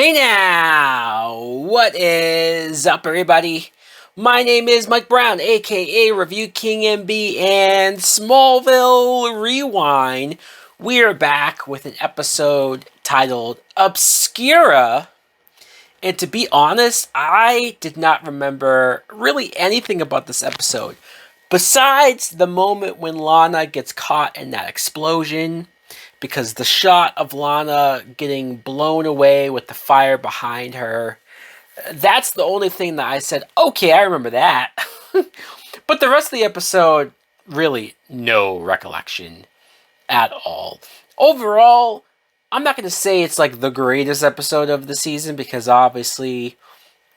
Hey now! What is up, everybody? My name is Mike Brown, aka Review King MB, and Smallville Rewind. We are back with an episode titled Obscura. And to be honest, I did not remember really anything about this episode. Besides the moment when Lana gets caught in that explosion, because the shot of Lana getting blown away with the fire behind her, that's the only thing that I said, okay, I remember that. But the rest of the episode, really no recollection at all. Overall, I'm not going to say it's like the greatest episode of the season because obviously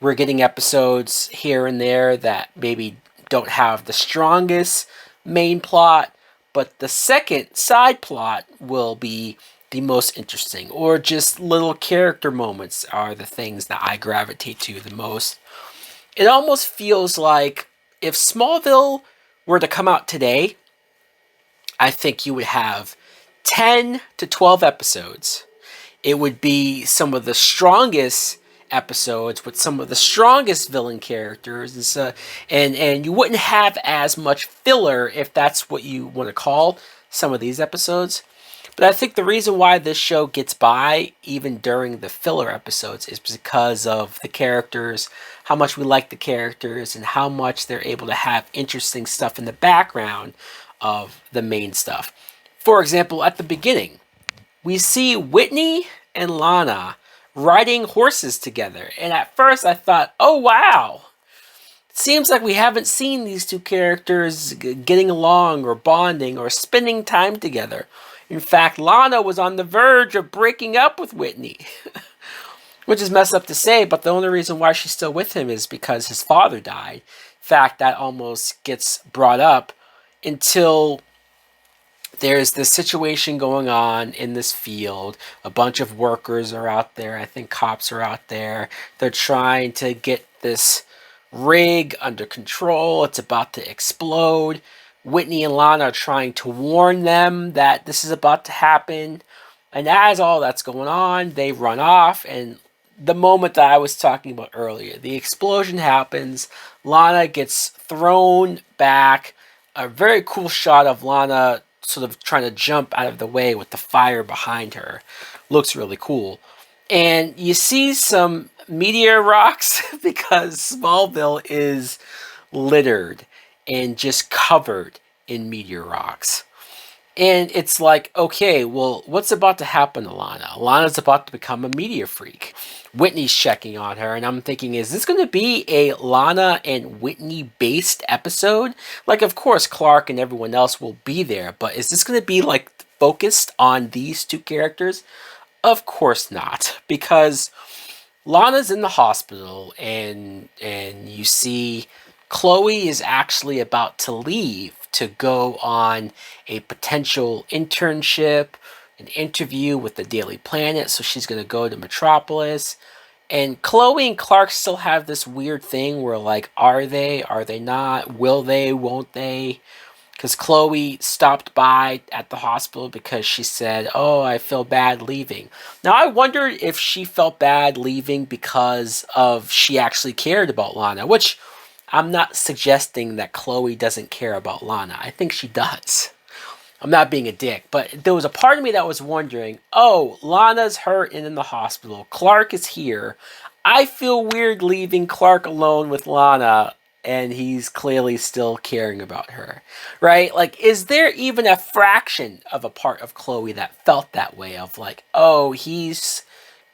we're getting episodes here and there that maybe don't have the strongest main plot, but the second side plot will be the most interesting, or just little character moments are the things that I gravitate to the most. It almost feels like if Smallville were to come out today, I think you would have 10 to 12 episodes. It would be some of the strongest episodes with some of the strongest villain characters, and you wouldn't have as much filler, if that's what you want to call some of these episodes. But I think the reason why this show gets by even during the filler episodes is because of the characters, how much we like the characters, and how much they're able to have interesting stuff in the background of the main stuff. For example, at the beginning, we see Whitney and Lana riding horses together. And at first I thought, oh wow, it seems like we haven't seen these two characters getting along or bonding or spending time together. In fact, Lana was on the verge of breaking up with Whitney, which is messed up to say, but the only reason why she's still with him is because his father died. In fact, that almost gets brought up until there's this situation going on in this field. A bunch of workers are out there. I think cops are out there. They're trying to get this rig under control. It's about to explode. Whitney and Lana are trying to warn them that this is about to happen. And as all that's going on, they run off. And the moment that I was talking about earlier, the explosion happens. Lana gets thrown back. A very cool shot of Lana sort of trying to jump out of the way with the fire behind her. Looks really cool. And you see some meteor rocks because Smallville is littered and just covered in meteor rocks. And it's like, okay, well, what's about to happen to Lana? Lana's about to become a meteor freak. Whitney's checking on her, and I'm thinking, is this going to be a Lana and Whitney-based episode? Like, of course, Clark and everyone else will be there, but is this going to be, like, focused on these two characters? Of course not, because Lana's in the hospital, and you see Chloe is actually about to leave to go on a potential internship, an interview with the Daily Planet. So she's going to go to Metropolis. And Chloe and Clark still have this weird thing where, like, are they not? Will they? Won't they? Because Chloe stopped by at the hospital because she said, oh, I feel bad leaving. Now, I wondered if she felt bad leaving because of she actually cared about Lana, which I'm not suggesting that Chloe doesn't care about Lana. I think she does. I'm not being a dick, but there was a part of me that was wondering, oh, Lana's hurt and in the hospital. Clark is here. I feel weird leaving Clark alone with Lana, and he's clearly still caring about her, right? Like, is there even a fraction of a part of Chloe that felt that way of like, oh, he's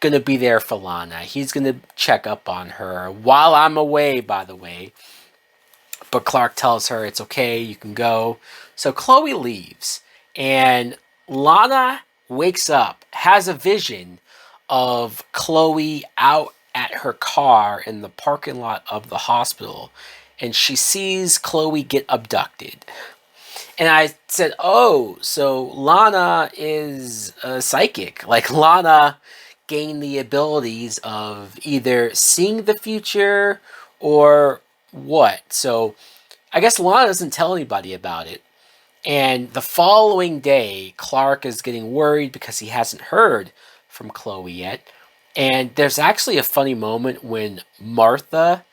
gonna be there for Lana. He's gonna check up on her while I'm away, by the way. But Clark tells her it's okay, you can go. So Chloe leaves, and Lana wakes up, has a vision of Chloe out at her car in the parking lot of the hospital, and she sees Chloe get abducted. And I said, oh, so Lana is a psychic. Like, Lana gain the abilities of either seeing the future or what. So I guess Lana doesn't tell anybody about it. And the following day, Clark is getting worried because he hasn't heard from Chloe yet. And there's actually a funny moment when Martha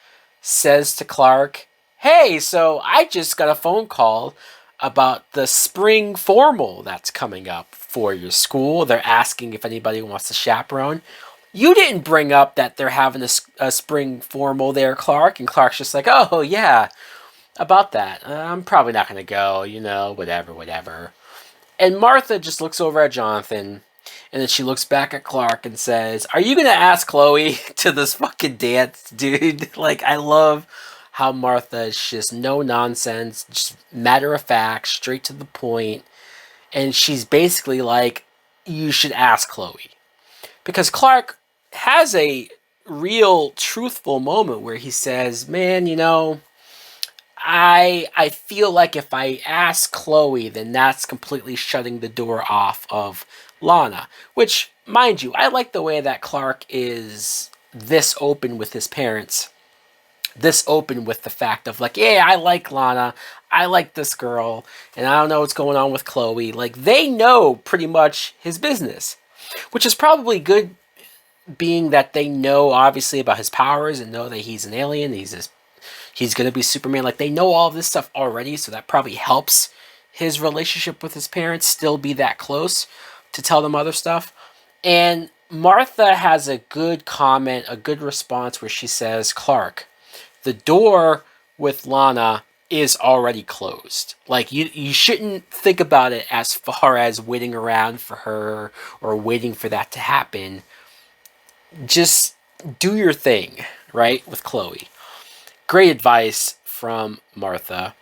says to Clark, "Hey, so I just got a phone call about the spring formal that's coming up for your school. They're asking if anybody wants to chaperone. You didn't bring up that they're having a spring formal there, Clark." And Clark's just like, "Oh, yeah, about that. I'm probably not going to go, whatever, whatever." And Martha just looks over at Jonathan, and then she looks back at Clark and says, "Are you going to ask Chloe to this fucking dance, dude?" Like, I love how Martha is just no nonsense, just matter of fact, straight to the point. And she's basically like, "You should ask Chloe." Because Clark has a real truthful moment where he says, "Man, I feel like if I ask Chloe, then that's completely shutting the door off of Lana." Which, mind you, I like the way that Clark is this open with his parents, this open with the fact of like, "Yeah, I like Lana, I like this girl, and I don't know what's going on with Chloe." Like, they know pretty much his business, which is probably good, being that they know obviously about his powers and know that he's an alien, he's going to be Superman. Like, they know all of this stuff already, so that probably helps his relationship with his parents still be that close to tell them other stuff. And Martha has a good comment, a good response where she says, "Clark, the door with Lana is already closed. Like, you shouldn't think about it as far as waiting around for her or waiting for that to happen. Just do your thing, right, with Chloe." Great advice from Martha.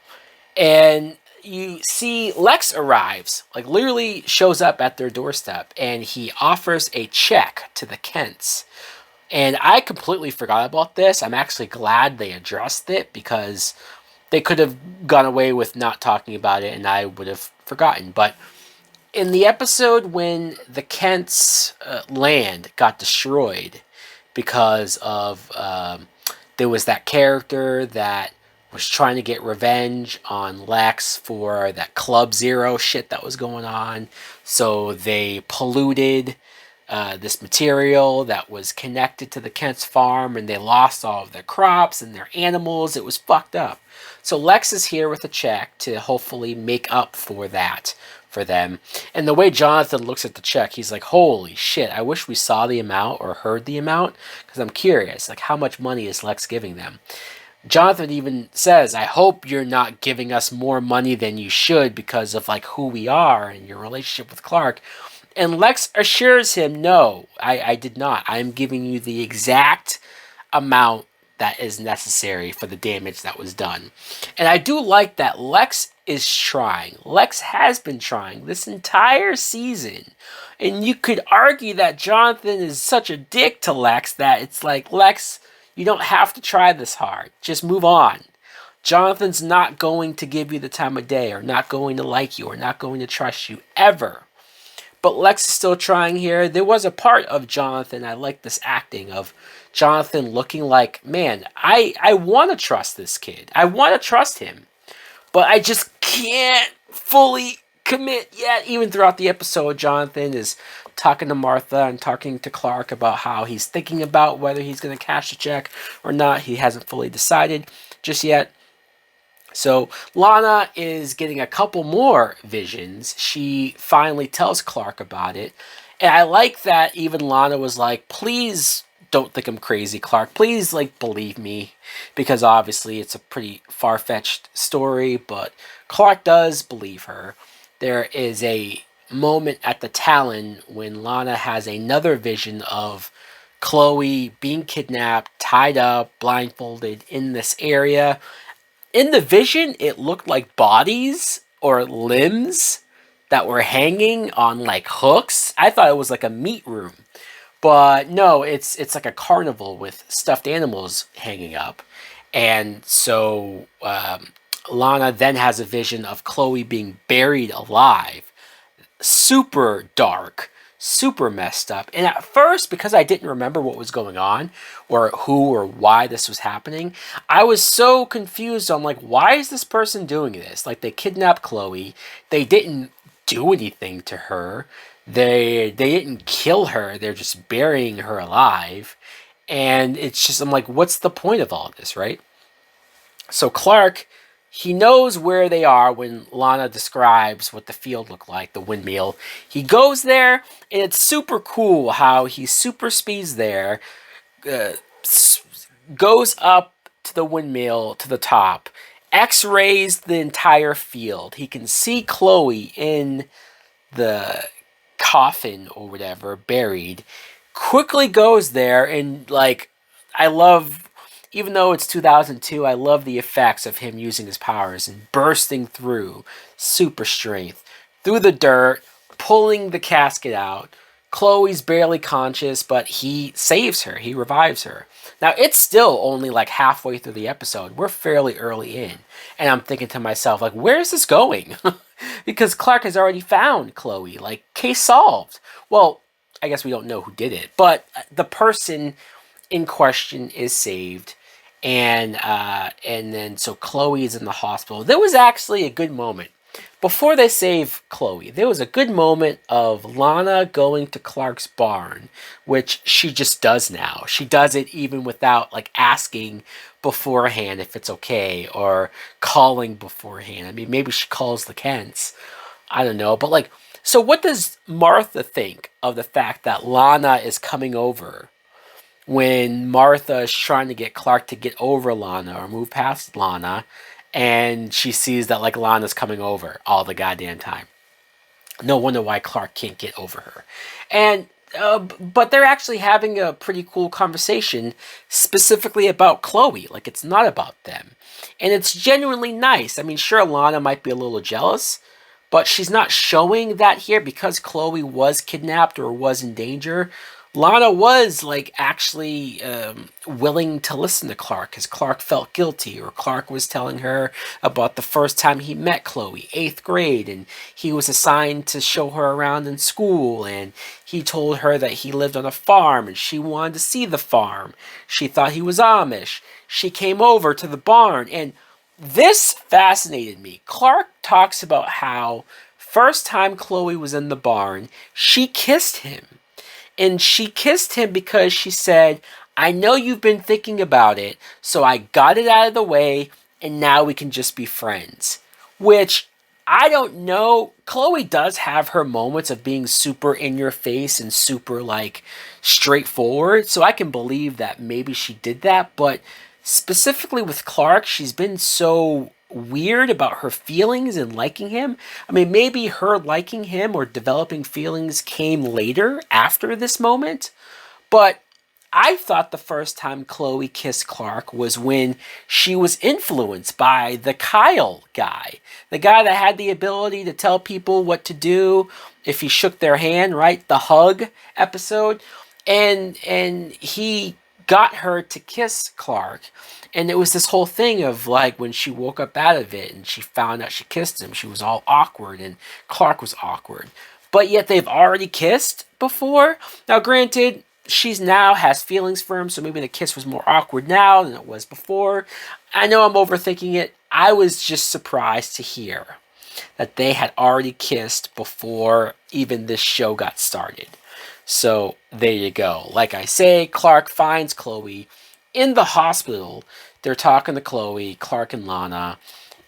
And you see Lex arrives, like literally shows up at their doorstep, and he offers a check to the Kents. And I completely forgot about this. I'm actually glad they addressed it, because they could have gone away with not talking about it and I would have forgotten. But in the episode when the Kents' land got destroyed because of there was that character that was trying to get revenge on Lex for that Club Zero shit that was going on. So they polluted this material that was connected to the Kent's farm, and they lost all of their crops and their animals. It was fucked up. So Lex is here with a check to hopefully make up for that for them. And the way Jonathan looks at the check, he's like, "Holy shit, I wish we saw the amount or heard the amount, because I'm curious, like, how much money is Lex giving them?" Jonathan even says, "I hope you're not giving us more money than you should because of like who we are and your relationship with Clark." And Lex assures him, "No, I did not. I'm giving you the exact amount that is necessary for the damage that was done." And I do like that Lex is trying. Lex has been trying this entire season. And you could argue that Jonathan is such a dick to Lex that it's like, "Lex, you don't have to try this hard. Just move on. Jonathan's not going to give you the time of day, or not going to like you, or not going to trust you ever." But Lex is still trying here. There was a part of Jonathan, I like this acting of Jonathan looking like, "Man, I want to trust this kid. I want to trust him. But I just can't fully commit yet." Even throughout the episode, Jonathan is talking to Martha and talking to Clark about how he's thinking about whether he's going to cash the check or not. He hasn't fully decided just yet. So Lana is getting a couple more visions. She finally tells Clark about it. And I like that even Lana was like, "Please don't think I'm crazy, Clark. Please, like, believe me." Because obviously it's a pretty far-fetched story, but Clark does believe her. There is a moment at the Talon when Lana has another vision of Chloe being kidnapped, tied up, blindfolded in this area. In the vision, it looked like bodies or limbs that were hanging on like hooks. I thought it was like a meat room. But no, it's like a carnival with stuffed animals hanging up. And so Lana then has a vision of Chloe being buried alive. Super dark, super messed up. And at first, because I didn't remember what was going on or who or why this was happening, I was so confused on like, why is this person doing this? Like, they kidnapped Chloe. They didn't do anything to her. They didn't kill her, they're just burying her alive. And it's just, I'm like, what's the point of all this, right? So Clark, he knows where they are when Lana describes what the field looked like, the windmill. He goes there, and it's super cool how he super speeds there, uh, goes up to the windmill to the top, X-rays the entire field. He can see Chloe in the coffin or whatever, buried. Quickly goes there, and like, I love, even though it's 2002, I love the effects of him using his powers and bursting through super strength through the dirt, pulling the casket out. Chloe's barely conscious, but he saves her. He revives her. Now, it's still only like halfway through the episode. We're fairly early in. And I'm thinking to myself, like, where is this going? Because Clark has already found Chloe. Like, case solved. Well, I guess we don't know who did it. But the person in question is saved. And then so Chloe is in the hospital. There was actually a good moment before they save Chloe. There was a good moment of Lana going to Clark's barn, which she just does now. She does it even without like asking beforehand if it's okay or calling beforehand. I mean, maybe she calls the Kents. I don't know, but like, so what does Martha think of the fact that Lana is coming over when Martha is trying to get Clark to get over Lana or move past Lana, and she sees that like Lana's coming over all the goddamn time? No wonder why Clark can't get over her. And but they're actually having a pretty cool conversation specifically about Chloe. Like, it's not about them, and it's genuinely nice. I mean, sure, Lana might be a little jealous, but she's not showing that here because Chloe was kidnapped or was in danger. Lana was like actually willing to listen to Clark because Clark felt guilty, or Clark was telling her about the first time he met Chloe, 8th grade, and he was assigned to show her around in school, and he told her that he lived on a farm and she wanted to see the farm. She thought he was Amish. She came over to the barn, and this fascinated me. Clark talks about how first time Chloe was in the barn, she kissed him. And she kissed him because she said, I know you've been thinking about it, so I got it out of the way, and now we can just be friends. Which, I don't know. Chloe does have her moments of being super in your face and super, like, straightforward, so I can believe that maybe she did that, but specifically with Clark, she's been so weird about her feelings and liking him. I mean, maybe her liking him or developing feelings came later after this moment, but I thought the first time Chloe kissed Clark was when she was influenced by the Kyle guy. The guy that had the ability to tell people what to do if he shook their hand, right? The hug episode. And he got her to kiss Clark. And it was this whole thing of like when she woke up out of it and she found out she kissed him, she was all awkward and Clark was awkward. But yet they've already kissed before. Now, granted, she's now has feelings for him, so maybe the kiss was more awkward now than it was before. I know I'm overthinking it. I was just surprised to hear that they had already kissed before even this show got started. So there you go. Like I say, Clark finds Chloe in the hospital. They're talking to Chloe, Clark and Lana,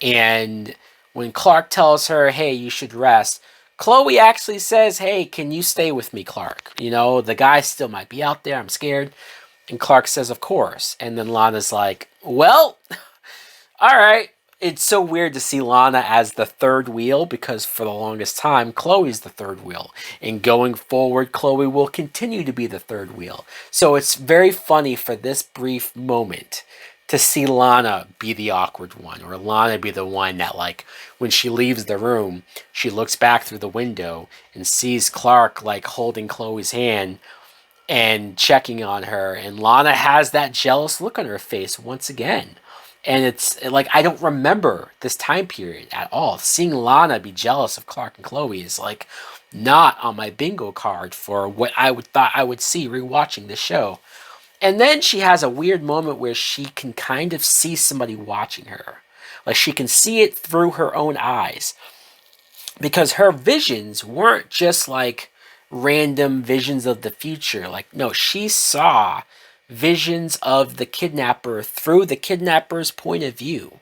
and when Clark tells her, hey, you should rest, Chloe actually says, hey, can you stay with me, Clark? You know, the guy still might be out there. I'm scared. And Clark says, of course. And then Lana's like, well, all right. It's so weird to see Lana as the third wheel because for the longest time, Chloe's the third wheel. And going forward, Chloe will continue to be the third wheel. So it's very funny for this brief moment to see Lana be the awkward one, or Lana be the one that, like, when she leaves the room, she looks back through the window and sees Clark, like, holding Chloe's hand and checking on her, and Lana has that jealous look on her face once again. And it's like, I don't remember this time period at all. Seeing Lana be jealous of Clark and Chloe is like not on my bingo card for what I would thought I would see rewatching the show. And then she has a weird moment where she can kind of see somebody watching her. Like she can see it through her own eyes. Because her visions weren't just like random visions of the future. Like, no, she saw visions of the kidnapper through the kidnapper's point of view.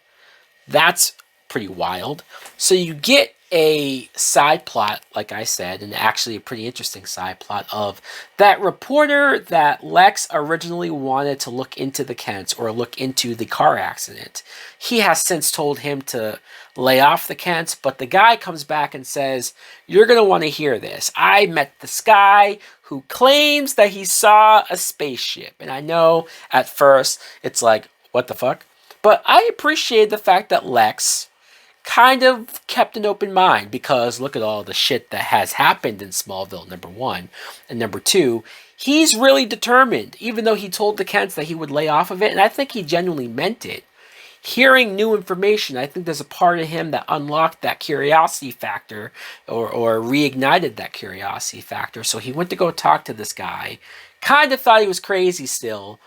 That's pretty wild. So you get a side plot, like I said, and actually a pretty interesting side plot of that reporter that Lex originally wanted to look into the Kents or look into the car accident. He has since told him to lay off the Kents, but the guy comes back and says, "You're going to want to hear this. I met this guy who claims that he saw a spaceship." And I know at first it's like, what the fuck? But I appreciate the fact that Lex kind of kept an open mind, because look at all the shit that has happened in Smallville, number one. And number two, he's really determined, even though he told the Kents that he would lay off of it, and I think he genuinely meant it. Hearing new information, I think there's a part of him that unlocked that curiosity factor, or reignited that curiosity factor. So he went to go talk to this guy. Kind of thought he was crazy still,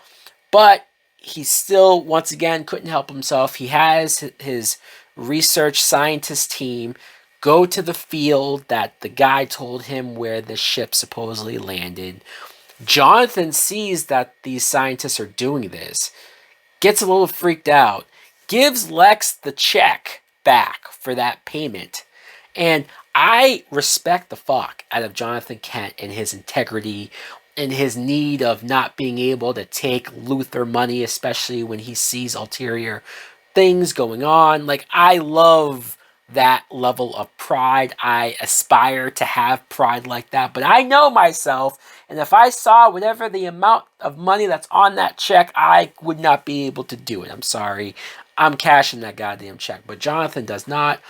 but he still, once again, couldn't help himself. He has his research scientist team go to the field that the guy told him where the ship supposedly landed. Jonathan sees that these scientists are doing this, gets a little freaked out, gives Lex the check back for that payment. And I respect the fuck out of Jonathan Kent and his integrity and his need of not being able to take Luthor money, especially when he sees ulterior things going on. Like, I love that level of pride. I aspire to have pride like that, but I know myself, and if I saw whatever the amount of money that's on that check, I would not be able to do it. I'm sorry. I'm cashing that goddamn check. But Jonathan does not.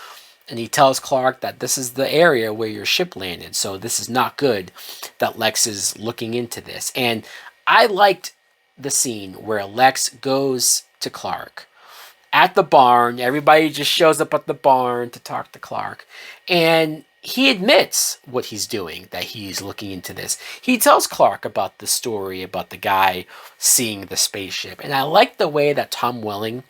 And he tells Clark that this is the area where your ship landed. So this is not good that Lex is looking into this. And I liked the scene where Lex goes to Clark at the barn. Everybody just shows up at the barn to talk to Clark. And he admits what he's doing, that he's looking into this. He tells Clark about the story about the guy seeing the spaceship. And I like the way that Tom Welling,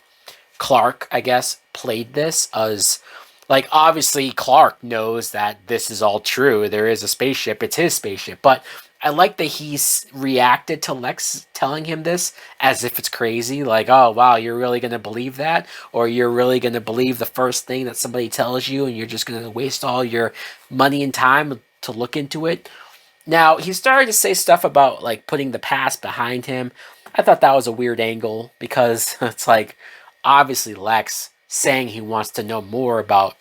Clark, I guess, played this as... like, obviously, Clark knows that this is all true. There is a spaceship. It's his spaceship. But I like that he's reacted to Lex telling him this as if it's crazy. Like, oh, wow, you're really going to believe that? Or you're really going to believe the first thing that somebody tells you, and you're just going to waste all your money and time to look into it? Now, he started to say stuff about, like, putting the past behind him. I thought that was a weird angle, because it's like, obviously, Lex saying he wants to know more about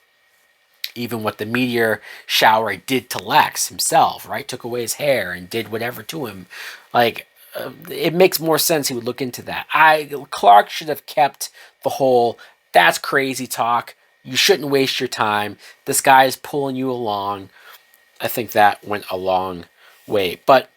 even what the meteor shower did to Lex himself, right? Took away his hair and did whatever to him. Like, it makes more sense he would look into that. Clark should have kept the whole, that's crazy talk. You shouldn't waste your time. This guy is pulling you along. I think that went a long way. But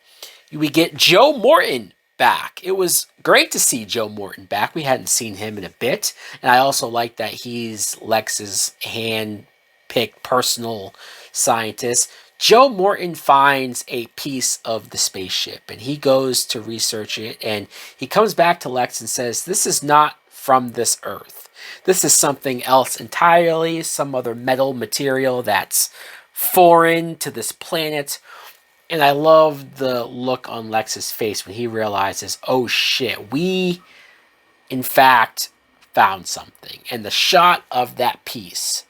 we get Joe Morton back. It was great to see Joe Morton back. We hadn't seen him in a bit. And I also like that he's Lex's hand-picked personal scientist. Joe Morton finds a piece of the spaceship, and he goes to research it, and he comes back to Lex and says, this is not from this Earth. This is something else entirely, some other metal material that's foreign to this planet. And I love the look on Lex's face when he realizes, oh shit, we, in fact, found something. And the shot of that piece,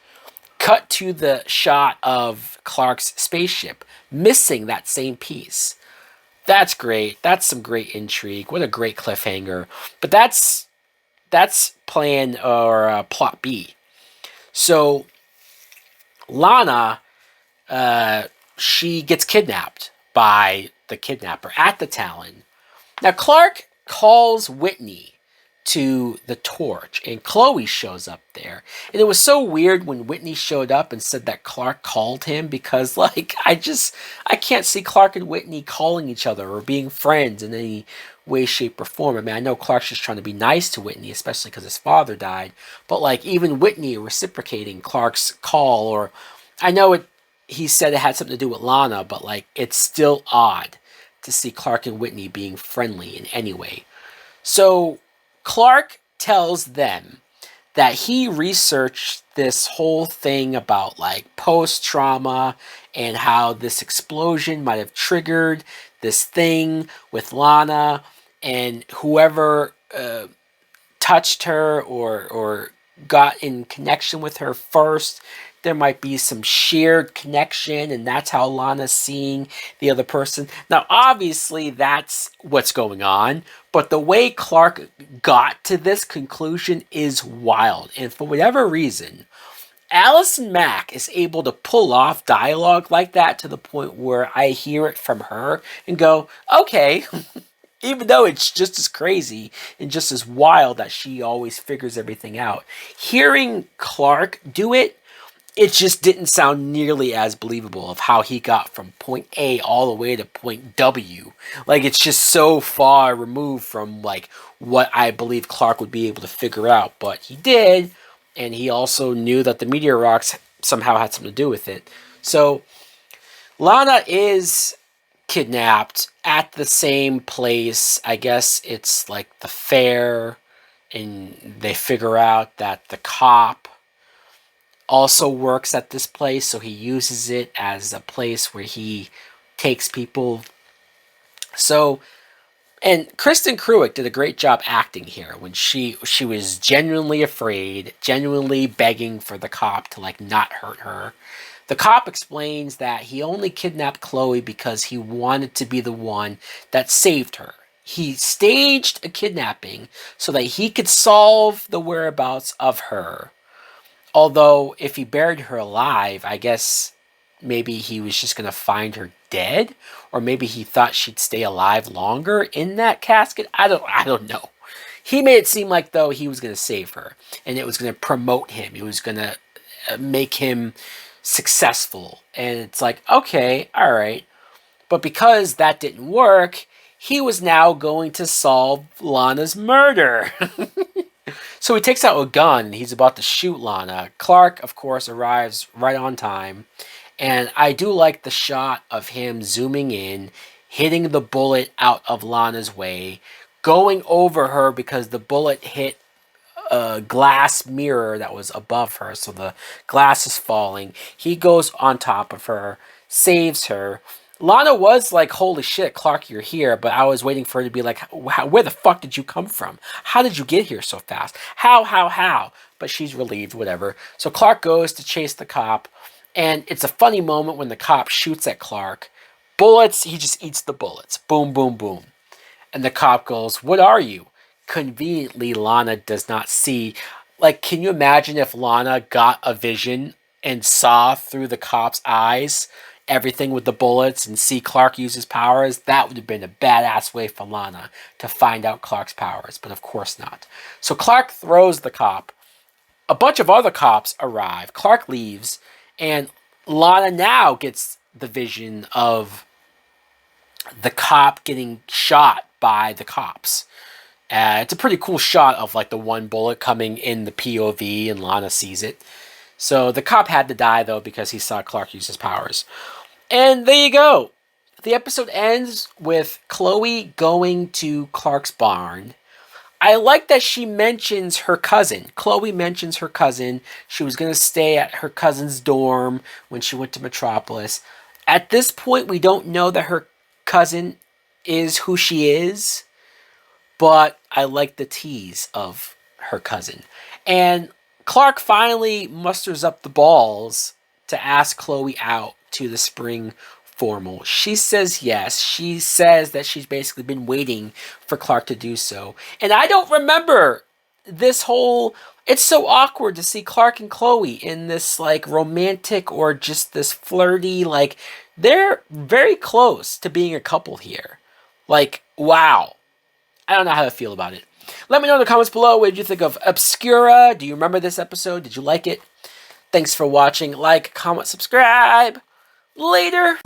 cut to the shot of Clark's spaceship, missing that same piece. That's great. That's some great intrigue. What a great cliffhanger. But that's plan or plot B. So, Lana... she gets kidnapped by the kidnapper at the Talon. Now, Clark calls Whitney to the torch, and Chloe shows up there. And it was so weird when Whitney showed up and said that Clark called him, because, like, I can't see Clark and Whitney calling each other or being friends in any way, shape, or form. I mean, I know Clark's just trying to be nice to Whitney, especially because his father died. But, like, even Whitney reciprocating Clark's call, or I know he said it had something to do with Lana, but, like, it's still odd to see Clark and Whitney being friendly in any way. So Clark tells them that he researched this whole thing about like post-trauma and how this explosion might have triggered this thing with Lana, and whoever touched her or got in connection with her first, there might be some shared connection, and that's how Lana's seeing the other person. Now, obviously, that's what's going on, but the way Clark got to this conclusion is wild. And for whatever reason, Allison Mack is able to pull off dialogue like that to the point where I hear it from her and go, okay, even though it's just as crazy and just as wild that she always figures everything out. Hearing Clark do it, it just didn't sound nearly as believable of how he got from point A all the way to point W. Like, it's just so far removed from, like, what I believe Clark would be able to figure out. But he did, and he also knew that the meteor rocks somehow had something to do with it. So, Lana is kidnapped at the same place. I guess it's like the fair, and they figure out that the cop also works at this place, so he uses it as a place where he takes people. So, and Kristen Cruick did a great job acting here when she was genuinely afraid, genuinely begging for the cop to like not hurt her. The cop explains that he only kidnapped Chloe because he wanted to be the one that saved her. He staged a kidnapping so that he could solve the whereabouts of her. Although, if he buried her alive, I guess maybe he was just going to find her dead, or maybe he thought she'd stay alive longer in that casket. I don't know. He made it seem like, though, he was going to save her, and it was going to promote him. It was going to make him successful. And it's like, okay, all right. But because that didn't work, he was now going to solve Lana's murder. So he takes out a gun, and he's about to shoot Lana. Clark, of course, arrives right on time. And I do like the shot of him zooming in, hitting the bullet out of Lana's way, going over her because the bullet hit a glass mirror that was above her. So the glass is falling. He goes on top of her, saves her. Lana was like, holy shit, Clark, you're here. But I was waiting for her to be like, where the fuck did you come from? How did you get here so fast? How? But she's relieved, whatever. So Clark goes to chase the cop. And it's a funny moment when the cop shoots at Clark. Bullets, he just eats the bullets. Boom, boom, boom. And the cop goes, what are you? Conveniently, Lana does not see. Like, can you imagine if Lana got a vision and saw through the cop's eyes everything with the bullets and see Clark use his powers? That would have been a badass way for Lana to find out Clark's powers, but of course not. So Clark throws the cop. A bunch of other cops arrive. Clark leaves, and Lana now gets the vision of the cop getting shot by the cops. It's a pretty cool shot of like the one bullet coming in the POV, and Lana sees it. So the cop had to die, though, because he saw Clark use his powers. And there you go. The episode ends with Chloe going to Clark's barn. I like that she mentions her cousin. Chloe mentions her cousin. She was going to stay at her cousin's dorm when she went to Metropolis. At this point, we don't know that her cousin is who she is, but I like the tease of her cousin. And Clark finally musters up the balls to ask Chloe out to the spring formal. She says yes. She says that she's basically been waiting for Clark to do so. And I don't remember this whole... It's so awkward to see Clark and Chloe in this, like, romantic or just this flirty, like, they're very close to being a couple here. Like, wow. I don't know how to feel about it. Let me know in the comments below, what did you think of Obscura? Do you remember this episode? Did you like it? Thanks for watching. Like, comment, subscribe. Later.